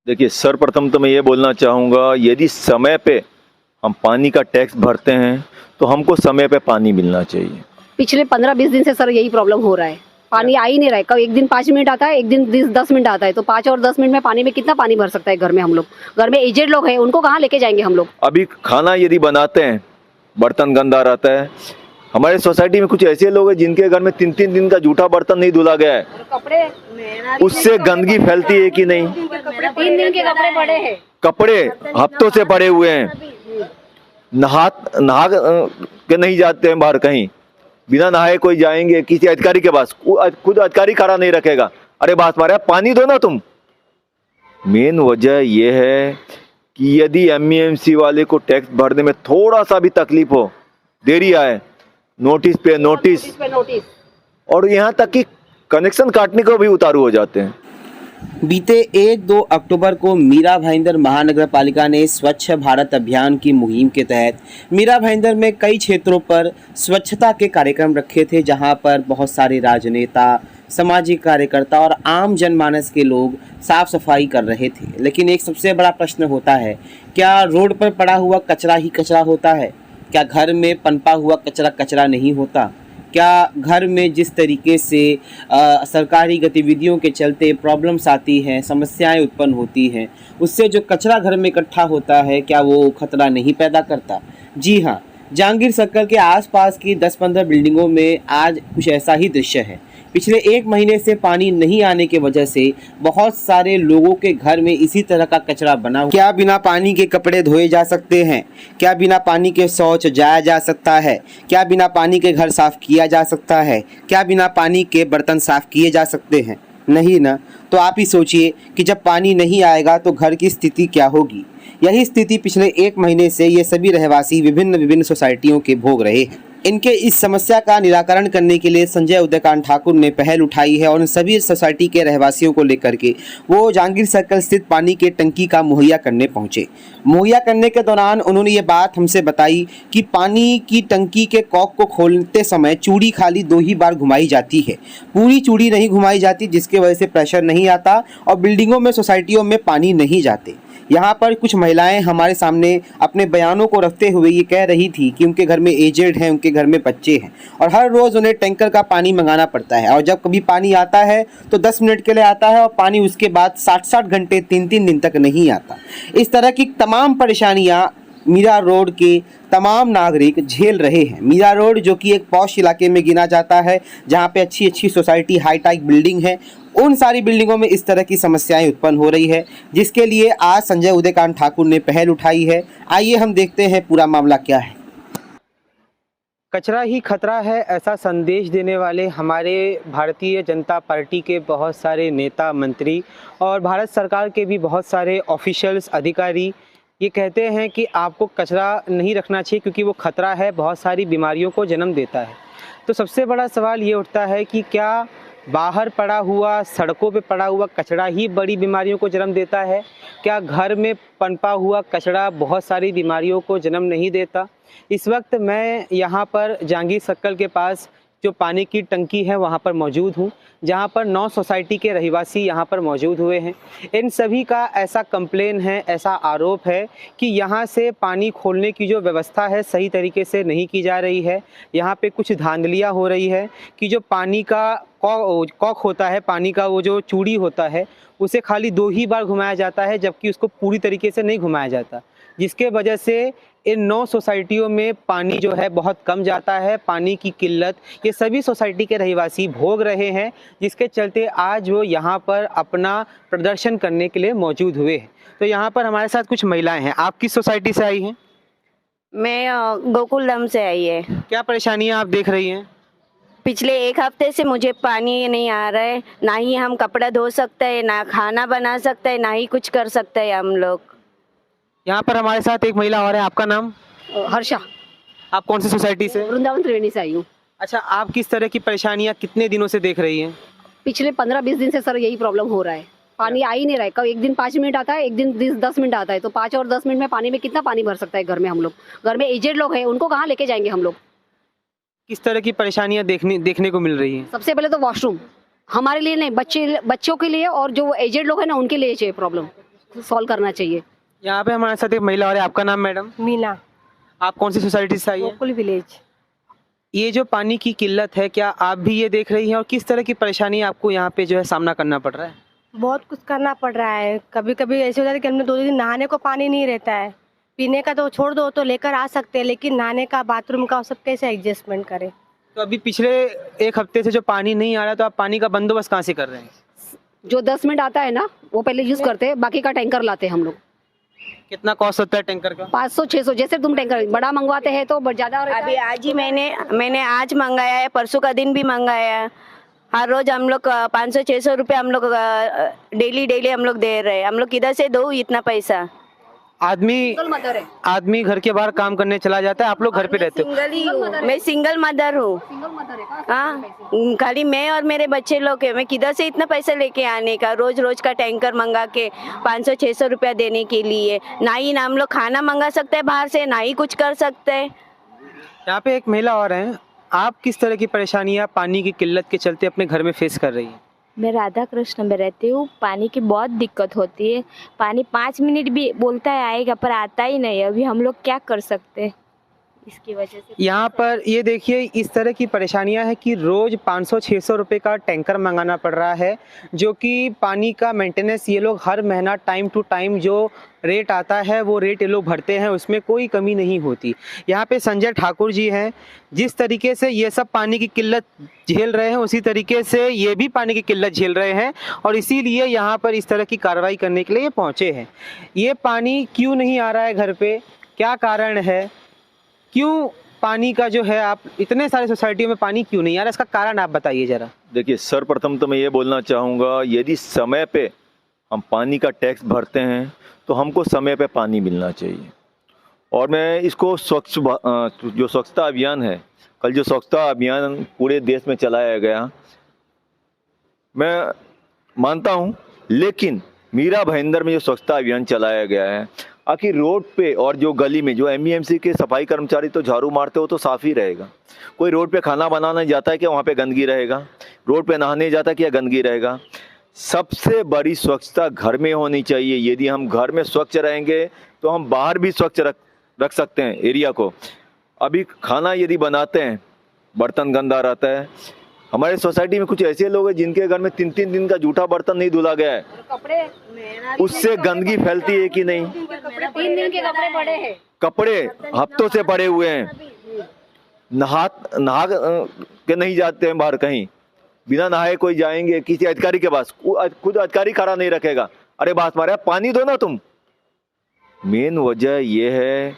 देखिए, सर्वप्रथम तो मैं ये बोलना चाहूँगा, यदि समय पे हम पानी का टैक्स भरते हैं तो हमको समय पे पानी मिलना चाहिए। पिछले 15-20 दिन से सर यही प्रॉब्लम हो रहा है, पानी आ ही नहीं रहा है। कब एक दिन 5 मिनट आता है, एक दिन 10 मिनट आता है, तो 5 और 10 मिनट में पानी में कितना पानी भर सकता है घर में हम लोग। घर में एजेड लोग हैं, उनको कहाँ लेके जाएंगे हम लोग। अभी खाना यदि बनाते हैं, बर्तन गंदा रहता है। हमारे सोसाइटी में कुछ ऐसे लोग हैं जिनके घर में 3-3 दिन का जूठा बर्तन नहीं धुला गया है, कपड़े उससे गंदगी फैलती है कि नहीं। 3 दिन के कपड़े पड़े हैं, कपड़े हफ्तों से पड़े हुए हैं, नहा के नहीं जाते हैं बाहर कहीं, बिना नहाए कोई जाएंगे किसी अधिकारी के पास, खुद अधिकारी खड़ा नहीं रखेगा, अरे बात मारे पानी दो ना तुम। मेन वजह यह है कि यदि एमईएमसी वाले को टैक्स भरने में थोड़ा सा भी तकलीफ हो, देरी आए, नोटिस पे नोटिस, और यहाँ तक कि कनेक्शन काटने को भी उतारू हो जाते हैं। बीते 1-2 अक्टूबर को मीरा भाईंदर महानगर पालिका ने स्वच्छ भारत अभियान की मुहिम के तहत मीरा भाईंदर में कई क्षेत्रों पर स्वच्छता के कार्यक्रम रखे थे, जहां पर बहुत सारे राजनेता, सामाजिक कार्यकर्ता और आम जनमानस के लोग साफ सफाई कर रहे थे। लेकिन एक सबसे बड़ा प्रश्न होता है, क्या रोड पर पड़ा हुआ कचरा ही कचरा होता है? क्या घर में पनपा हुआ कचरा कचरा नहीं होता? क्या घर में जिस तरीके से सरकारी गतिविधियों के चलते प्रॉब्लम्स आती हैं, समस्याएं उत्पन्न होती हैं, उससे जो कचरा घर में इकट्ठा होता है, क्या वो खतरा नहीं पैदा करता? जी हाँ, जहांगीर सर्कल के आसपास की 10-15 बिल्डिंगों में आज कुछ ऐसा ही दृश्य है। पिछले 1 महीने से पानी नहीं आने की वजह से बहुत सारे लोगों के घर में इसी तरह का कचरा बना हुआ। क्या बिना पानी के कपड़े धोए जा सकते हैं? क्या बिना पानी के शौच जाया जा सकता है? क्या बिना पानी के घर साफ किया जा सकता है? क्या बिना पानी के बर्तन साफ किए जा सकते हैं? नहीं ना। तो आप ही सोचिए कि जब पानी नहीं आएगा तो घर की स्थिति क्या होगी। यही स्थिति पिछले 1 महीने से ये सभी रहवासी विभिन्न सोसाइटियों के भोग रहे हैं। इनके इस समस्या का निराकरण करने के लिए संजय उदयकांत ठाकुर ने पहल उठाई है और उन सभी सोसाइटी के रहवासियों को लेकर के वो जहांगीर सर्कल स्थित पानी के टंकी का मुहैया करने पहुंचे। मुहैया करने के दौरान उन्होंने ये बात हमसे बताई कि पानी की टंकी के कॉक को खोलते समय चूड़ी खाली 2 ही बार घुमाई जाती है, पूरी चूड़ी नहीं घुमाई जाती, जिसकी वजह से प्रेशर नहीं आता और बिल्डिंगों में, सोसाइटियों में पानी नहीं जाते। यहाँ पर कुछ महिलाएं हमारे सामने अपने बयानों को रखते हुए ये कह रही थी कि उनके घर में एजेड हैं, उनके घर में बच्चे हैं और हर रोज़ उन्हें टैंकर का पानी मंगाना पड़ता है, और जब कभी पानी आता है तो 10 मिनट के लिए आता है और पानी उसके बाद 60-60 घंटे 3-3 दिन तक नहीं आता। इस तरह की तमाम परेशानियाँ मीरा रोड के तमाम नागरिक झेल रहे हैं। मीरा रोड जो कि एक पॉश इलाके में गिना जाता है, जहाँ पे अच्छी सोसाइटी, हाईटेक बिल्डिंग है, उन सारी बिल्डिंगों में इस तरह की समस्याएं उत्पन्न हो रही है, जिसके लिए आज संजय उदयकांत ठाकुर ने पहल उठाई है। आइए हम देखते हैं पूरा मामला क्या है। कचरा ही खतरा है, ऐसा संदेश देने वाले हमारे भारतीय जनता पार्टी के बहुत सारे नेता, मंत्री और भारत सरकार के भी बहुत सारे ऑफिशियल्स, अधिकारी ये कहते हैं कि आपको कचरा नहीं रखना चाहिए क्योंकि वो खतरा है, बहुत सारी बीमारियों को जन्म देता है। तो सबसे बड़ा सवाल ये उठता है कि क्या बाहर पड़ा हुआ, सड़कों पे पड़ा हुआ कचरा ही बड़ी बीमारियों को जन्म देता है? क्या घर में पनपा हुआ कचरा बहुत सारी बीमारियों को जन्म नहीं देता? इस वक्त मैं यहाँ पर जहांगीर सर्कल के पास जो पानी की टंकी है वहाँ पर मौजूद हूँ, जहाँ पर 9 सोसाइटी के रहवासी यहाँ पर मौजूद हुए हैं। इन सभी का ऐसा कंप्लेन है, ऐसा आरोप है कि यहाँ से पानी खोलने की जो व्यवस्था है सही तरीके से नहीं की जा रही है। यहाँ पे कुछ धांधलियाँ हो रही है कि जो पानी का कॉक होता है, पानी का वो जो चूड़ी होता है, उसे खाली 2 ही बार घुमाया जाता है, जबकि उसको पूरी तरीके से नहीं घुमाया जाता, जिसके वजह से इन 9 सोसाइटियों में पानी जो है बहुत कम जाता है। पानी की किल्लत ये सभी सोसाइटी के रहवासी भोग रहे हैं, जिसके चलते आज वो यहाँ पर अपना प्रदर्शन करने के लिए मौजूद हुए हैं। तो यहाँ पर हमारे साथ कुछ महिलाएं हैं। आप किस सोसाइटी से आई हैं? मैं गोकुलधाम से आई है। क्या परेशानियाँ आप देख रही हैं? पिछले 1 हफ्ते से मुझे पानी नहीं आ रहा है, ना ही हम कपड़ा धो सकते हैं, ना खाना बना सकते हैं, ना ही कुछ कर सकते हैं हम लोग। यहाँ पर हमारे साथ एक महिला और है, आपका नाम? हर्षा। आप कौन सी सोसाइटी से? वृंदावन त्रिवेणी से आई हूँ। अच्छा, आप किस तरह की परेशानियाँ कितने दिनों से देख रही हैं? पिछले 15-20 दिन से सर यही प्रॉब्लम हो रहा है, पानी आ ही नहीं रहा है। कब एक दिन 5 मिनट आता है, एक दिन 10 मिनट आता है, तो 5 और 10 मिनट में पानी में कितना पानी भर सकता है घर में हम लोग। घर में एजेड लोग हैं, उनको कहाँ लेके जाएंगे हम लोग। किस तरह की परेशानियाँ देखने को मिल रही हैं? सबसे पहले तो वॉशरूम हमारे लिए नहीं, बच्चों के लिए और जो एजेड लोग हैं ना उनके लिए चाहिए प्रॉब्लम। सॉल्व करना चाहिए। यहाँ पे हमारे साथ एक महिला और है, आपका नाम मैडम? मीना, आप कौन सी सोसाइटी से आई है? गोकुल विलेज। ये जो पानी की किल्लत है, क्या आप भी ये देख रही हैं और किस तरह की परेशानी आपको यहाँ पे जो है सामना करना पड़ रहा है? बहुत कुछ करना पड़ रहा है। कभी कभी ऐसे हो जाता है कि हमने 2 दिन नहाने को पानी नहीं रहता है। पीने का तो छोड़ दो, तो लेकर आ सकते हैं, लेकिन नहाने का, बाथरूम का, सब कैसे एडजस्टमेंट करें? तो अभी पिछले 1 हफ्ते से जो पानी नहीं आ रहा, तो आप पानी का बंदोबस्त कहाँ से कर रहे हैं? जो 10 मिनट आता है ना वो पहले यूज करते हैं, बाकी का टैंकर लाते हैं हम लोग। कितना कॉस्ट होता है टैंकर का? 500-600, जैसे तुम टैंकर बड़ा मंगवाते हैं तो ज्यादा रहता अभी है। आज ही मैंने आज मंगाया है, परसों का दिन भी मंगाया है। हर रोज हम लोग 500-600 रुपये हम लोग डेली हम लोग दे रहे हैं। हम लोग किधर से दो इतना पैसा? सिंगल मदर है। आदमी घर के बाहर काम करने चला जाता है, आप लोग घर पे रहते हो? सिंगल ही हूँ मैं, सिंगल मदर हूँ। सिंगल मदर है कहाँ से हाँ, खाली मैं और मेरे बच्चे लोग हैं। मैं किधर से इतना पैसा लेके आने का? रोज रोज का टैंकर मंगा के 500-600 रुपया देने के लिए ना ही हम लोग खाना मंगा सकते हैं बाहर से, ना ही कुछ कर सकते हैं। यहाँ पे एक महिला और हैं, आप किस तरह की परेशानियाँ पानी की किल्लत के चलते अपने घर में फेस कर रही हैं? मैं राधा कृष्ण में रहती हूँ। पानी की बहुत दिक्कत होती है। पानी 5 मिनट भी बोलता है आएगा, पर आता ही नहीं। अभी हम लोग क्या कर सकते हैं इसकी वजह से? यहाँ पर ये देखिए, इस तरह की परेशानियाँ हैं कि रोज़ 500-600 रुपये का टैंकर मंगाना पड़ रहा है, जो कि पानी का मेंटेनेंस ये लोग हर महीना टाइम टू टाइम जो रेट आता है वो रेट ये लोग भरते हैं, उसमें कोई कमी नहीं होती। यहाँ पे संजय ठाकुर जी हैं, जिस तरीके से ये सब पानी की किल्लत झेल रहे हैं उसी तरीके से ये भी पानी की किल्लत झेल रहे हैं, और इसीलिए यहाँ पर इस तरह की कार्रवाई करने के लिए ये पहुँचे हैं। ये पानी क्यों नहीं आ रहा है घर पे, क्या कारण है, क्यों पानी का जो है, आप इतने सारे सोसाइटियों में पानी क्यों नहीं आ रहा, इसका कारण आप बताइए ज़रा। देखिए, सर्वप्रथम तो मैं ये बोलना चाहूँगा, यदि समय पे हम पानी का टैक्स भरते हैं तो हमको समय पे पानी मिलना चाहिए। और मैं इसको जो स्वच्छता अभियान है, कल जो स्वच्छता अभियान पूरे देश में चलाया गया, मैं मानता हूँ, लेकिन मीरा भाईंदर में जो स्वच्छता अभियान चलाया गया है, आखिर रोड पे और जो गली में जो एमईएमसी के सफाई कर्मचारी तो झाड़ू मारते हो तो साफ़ ही रहेगा। कोई रोड पे खाना बनाने जाता है क्या वहाँ पे गंदगी रहेगा? रोड पे नहाने जाता है क्या गंदगी रहेगा? सबसे बड़ी स्वच्छता घर में होनी चाहिए। यदि हम घर में स्वच्छ रहेंगे तो हम बाहर भी स्वच्छ रख सकते हैं एरिया को। अभी खाना यदि बनाते हैं, बर्तन गंदा रहता है। हमारे सोसाइटी में कुछ ऐसे लोग हैं जिनके घर में 3-3 दिन का जूठा बर्तन नहीं धुला गया है, उससे गंदगी फैलती है कि नहीं? 3 दिन के कपड़े पड़े हैं, कपड़े हफ्तों से पड़े हुए हैं, नहा के नहीं जाते हैं बाहर कहीं, बिना नहाए कोई जाएंगे किसी अधिकारी के पास, खुद अधिकारी खड़ा नहीं रखेगा, अरे बात मारे पानी दो ना तुम। मेन वजह यह है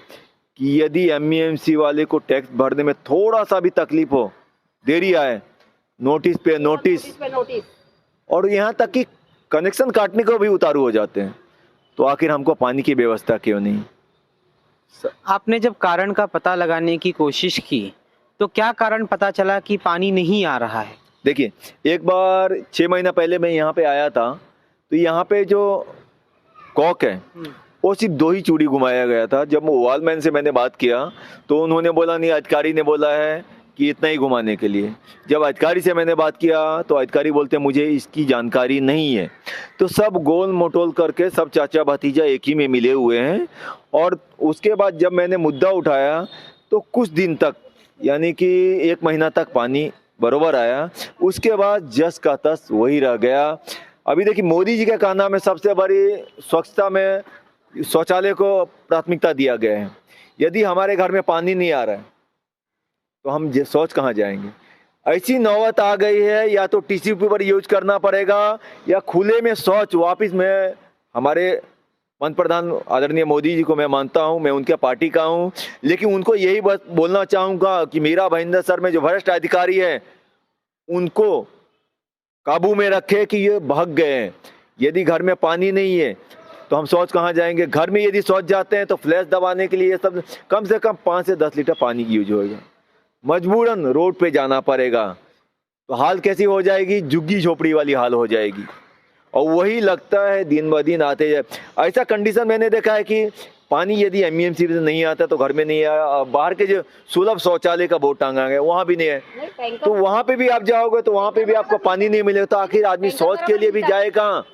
कि यदि एमईएमसी वाले को टैक्स भरने में थोड़ा सा भी तकलीफ हो, देरी आए, नोटिस पे नोटिस, और यहाँ तक कि कनेक्शन काटने को भी उतारू हो जाते हैं, तो आखिर हमको पानी की व्यवस्था क्यों नहीं? आपने जब कारण का पता लगाने की कोशिश की तो क्या कारण पता चला कि पानी नहीं आ रहा है? देखिए, एक बार 6 महीना पहले मैं यहाँ पे आया था, तो यहाँ पे जो कॉक है वो सिर्फ 2 ही चूड़ी घुमाया गया था। जब वॉलमैन से मैंने बात किया तो उन्होंने बोला नहीं, अधिकारी ने बोला है कि इतना ही घुमाने के लिए। जब अधिकारी से मैंने बात किया तो अधिकारी बोलते मुझे इसकी जानकारी नहीं है। तो सब गोल मटोल करके सब चाचा भतीजा एक ही में मिले हुए हैं। और उसके बाद जब मैंने मुद्दा उठाया तो कुछ दिन तक, यानी कि 1 महीना तक पानी बरोबर आया, उसके बाद जस का तस वही रह गया। अभी देखिए, मोदी जी के कहना में सबसे बड़ी स्वच्छता में शौचालय को प्राथमिकता दिया गया है। यदि हमारे घर में पानी नहीं आ रहा है तो हम शौच कहाँ जाएंगे? ऐसी नौबत आ गई है, या तो टिश्यू पेपर यूज करना पड़ेगा या खुले में शौच वापस। मैं हमारे पंत प्रधान आदरणीय मोदी जी को मैं मानता हूं, मैं उनके पार्टी का हूं, लेकिन उनको यही बोलना चाहूँगा कि मीरा भाईंदर सर में जो भ्रष्ट अधिकारी है उनको काबू में रखे कि ये भाग गए हैं। यदि घर में पानी नहीं है तो हम शौच कहाँ जाएंगे? घर में यदि शौच जाते हैं तो फ्लैश दबाने के लिए ये सब कम से कम 5 से 10 लीटर पानी की यूज होगा। मजबूरन रोड पे जाना पड़ेगा तो हाल कैसी हो जाएगी? झुग्गी झोपड़ी वाली हाल हो जाएगी। और वही लगता है दिन ब दिन आते जाए। ऐसा कंडीशन मैंने देखा है कि पानी यदि एमईएमसी से नहीं आता तो घर में नहीं आया। बाहर के जो सुलभ शौचालय का बोर्ड टांगा गया वहाँ भी नहीं है, तो वहाँ पे भी आप जाओगे तो वहाँ पे भी आपको पानी नहीं मिलेगा। तो आखिर आदमी शौच के लिए भी जाए कहाँ?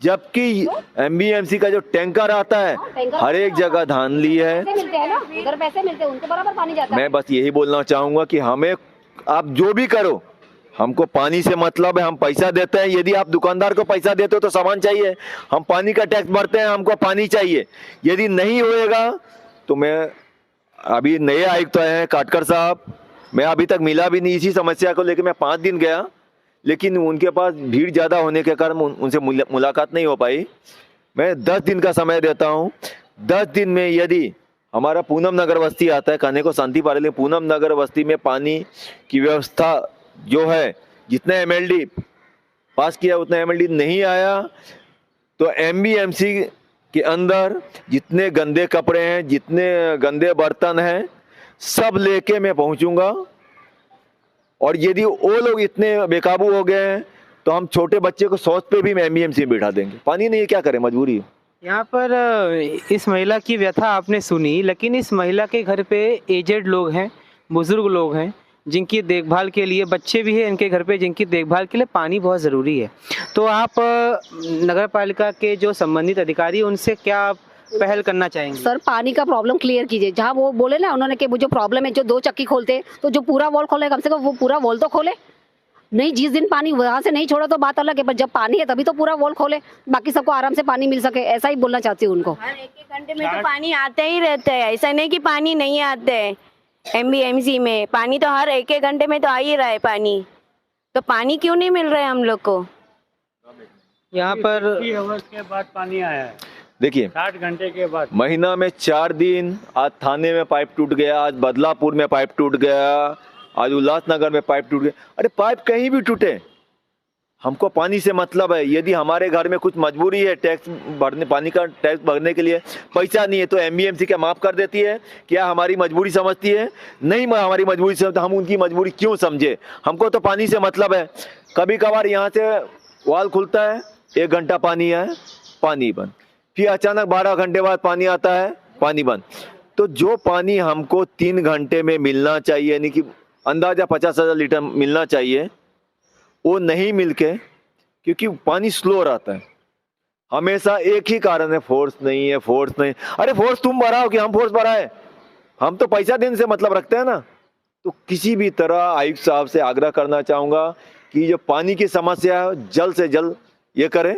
जबकि एमबीएमसी का जो टैंकर आता है टैंकर हर एक जगह धांधली है। पैसे मिलते हैं ना, उधर पैसे मिलते हैं, उनको बराबर पानी जाता है। मैं बस यही बोलना चाहूंगा कि हमें, आप जो भी करो, हमको पानी से मतलब है। हम पैसा देते हैं, यदि आप दुकानदार को पैसा देते हो तो सामान चाहिए, हम पानी का टैक्स भरते हैं, हमको पानी चाहिए। यदि नहीं होएगा तो मैं, अभी नए आयुक्त आए हैं काटकर साहब, मैं अभी तक मिला भी नहीं इसी समस्या को लेकर। मैं 5 दिन गया, लेकिन उनके पास भीड़ ज़्यादा होने के कारण उनसे मुलाकात नहीं हो पाई। मैं 10 दिन का समय देता हूँ। 10 दिन में यदि हमारा पूनम नगर बस्ती आता है, कहने को शांति पार्ले, पूनम नगर बस्ती में पानी की व्यवस्था जो है, जितने एमएलडी पास किया उतना एमएलडी नहीं आया, तो एमबीएमसी के अंदर जितने गंदे कपड़े हैं, जितने गंदे बर्तन हैं, सब लेके मैं पहुंचूंगा। और यदि वो लोग इतने बेकाबू हो गए हैं तो हम छोटे बच्चे को शौच पे भी एमबीएमसी में बिठा देंगे। पानी नहीं है, क्या करें, मजबूरी है। यहाँ पर इस महिला की व्यथा आपने सुनी, लेकिन इस महिला के घर पे एजेड लोग हैं, बुजुर्ग लोग हैं, जिनकी देखभाल के लिए, बच्चे भी हैं इनके घर पे, जिनकी देखभाल के लिए पानी बहुत ज़रूरी है। तो आप नगर पालिका के जो संबंधित अधिकारी, उनसे क्या आप पहल करना चाहेंगे? सर, पानी का प्रॉब्लम क्लियर कीजिए। जहाँ वो बोले ना उन्होंने कि वो जो प्रॉब्लम है, जो 2 चक्की खोलते तो जो पूरा वॉल खोले, कम से कम वो पूरा वॉल तो खोले। नहीं, जिस दिन पानी वहाँ से नहीं छोड़ा तो बात अलग है, पर जब पानी है तभी तो पूरा वॉल खोले, बाकी सबको आराम से पानी मिल सके। ऐसा ही बोलना चाहती हूँ उनको। हर 1-1 घंटे में तो पानी आते ही रहते हैं, ऐसा नहीं कि पानी नहीं आते हैं। एमबीएमसी में पानी तो हर 1-1 घंटे में तो आ ही रहा है पानी, तो पानी क्यों नहीं मिल रहा है हम लोग को? यहाँ पर के बाद पानी आया है, देखिए 60 घंटे के बाद। महीना में 4 दिन, आज थाने में पाइप टूट गया, आज बदलापुर में पाइप टूट गया, आज उल्लासनगर में पाइप टूट गया। अरे पाइप कहीं भी टूटे, हमको पानी से मतलब है। यदि हमारे घर में कुछ मजबूरी है, टैक्स भरने, पानी का टैक्स भरने के लिए पैसा नहीं है, तो एमबीएमसी क्या माफ़ कर देती है? क्या हमारी मजबूरी समझती है? नहीं, हमारी मजबूरी समझते, हम उनकी मजबूरी क्यों समझे? हमको तो पानी से मतलब है। कभी कभार यहाँ से वाल खुलता है, 1 घंटा पानी है, पानी बंद, फिर अचानक 12 घंटे बाद पानी आता है, पानी बंद। तो जो पानी हमको 3 घंटे में मिलना चाहिए, यानी कि अंदाजा 50,000 लीटर मिलना चाहिए, वो नहीं मिलके, क्योंकि पानी स्लो रहता है। हमेशा एक ही कारण है, फोर्स नहीं है, फोर्स नहीं। अरे फोर्स तुम बढ़ाओ कि हम फोर्स बढ़ाए? हम तो पैसा देने से मतलब रखते हैं ना। तो किसी भी तरह आयुक्त साहब से आग्रह करना चाहूँगा कि जो पानी की समस्या है जल्द से जल्द ये करें।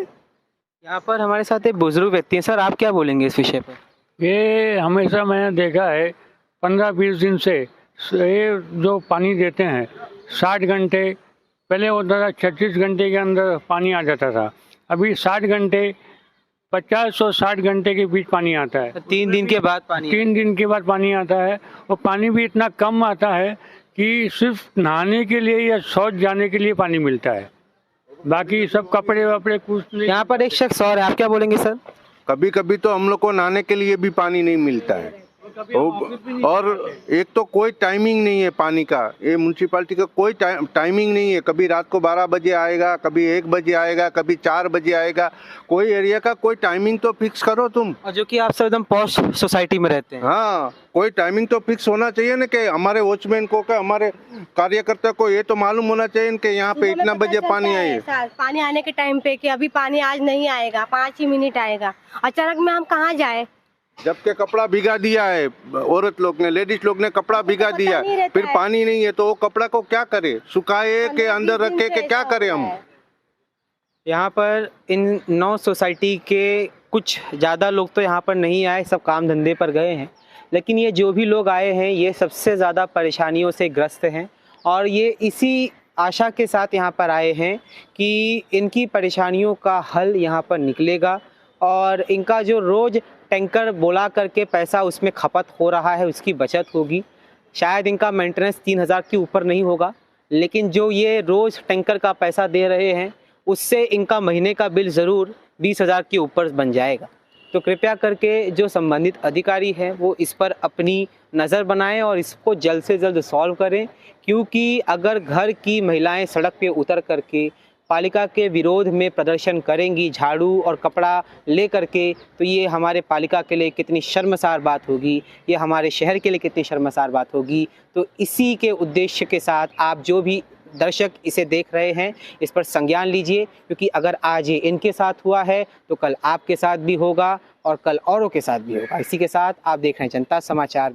यहाँ पर हमारे साथ एक बुजुर्ग व्यक्ति हैं। सर, आप क्या बोलेंगे इस विषय पर? ये हमेशा मैंने देखा है 15-20 दिन से ये जो पानी देते हैं 60 घंटे, पहले होता था 36 घंटे के अंदर पानी आ जाता था, अभी 60 घंटे 50 और 60 घंटे के बीच पानी आता है। 3 दिन के बाद पानी 3 दिन के बाद पानी आता है, और पानी भी इतना कम आता है कि सिर्फ नहाने के लिए या शौच जाने के लिए पानी मिलता है, बाकी सब कपड़े वपड़े कुछ नहीं। यहाँ पर एक शख्स और है, आप क्या बोलेंगे सर? कभी कभी तो हम लोग को नहाने के लिए भी पानी नहीं मिलता है, और एक तो कोई टाइमिंग नहीं है पानी का। ये म्यूनसिपालिटी का कोई टाइमिंग नहीं है। कभी रात को 12 बजे आएगा, कभी 1 बजे आएगा, कभी 4 बजे आएगा। कोई एरिया का कोई टाइमिंग तो फिक्स करो तुम। और जो कि आप सब एकदम पॉश सोसाइटी में रहते हैं। हाँ, कोई टाइमिंग तो फिक्स होना चाहिए ना, कि हमारे वॉचमैन को, क्या हमारे कार्यकर्ता को ये तो मालूम होना चाहिए कि यहाँ पे इतना बजे पानी आए। पानी आने के टाइम पे कि अभी पानी आज नहीं आएगा, 5 ही मिनट आएगा, अचानक में हम कहाँ जाए? जबकि कपड़ा भिगा दिया है औरत लोग ने, लेडीज लोग ने कपड़ा भिगा दिया, फिर पानी नहीं है तो वो कपड़ा को क्या करे? सुखाए के अंदर रखे के क्या करें हम? यहाँ पर इन 9 सोसाइटी के कुछ ज़्यादा लोग तो यहाँ पर नहीं आए, सब काम धंधे पर गए हैं, लेकिन ये जो भी लोग आए हैं ये सबसे ज़्यादा परेशानियों से ग्रस्त हैं, और ये इसी आशा के साथ यहाँ पर आए हैं कि इनकी परेशानियों का हल यहाँ पर निकलेगा, और इनका जो रोज़ टैंकर बोला करके पैसा उसमें खपत हो रहा है उसकी बचत होगी। शायद इनका मेंटेनेंस 3,000 के ऊपर नहीं होगा, लेकिन जो ये रोज़ टैंकर का पैसा दे रहे हैं उससे इनका महीने का बिल ज़रूर 20,000 के ऊपर बन जाएगा। तो कृपया करके जो संबंधित अधिकारी हैं वो इस पर अपनी नज़र बनाएं और इसको जल्द से जल्द सॉल्व करें, क्योंकि अगर घर की महिलाएं सड़क पे उतर करके पालिका के विरोध में प्रदर्शन करेंगी झाड़ू और कपड़ा ले करके, तो ये हमारे पालिका के लिए कितनी शर्मसार बात होगी, ये हमारे शहर के लिए कितनी शर्मसार बात होगी। तो इसी के उद्देश्य के साथ आप जो भी दर्शक इसे देख रहे हैं इस पर संज्ञान लीजिए, क्योंकि अगर आज ये इनके साथ हुआ है तो कल आपके साथ भी होगा और कल औरों के साथ भी होगा। इसी के साथ आप देख रहे हैं जनता समाचार।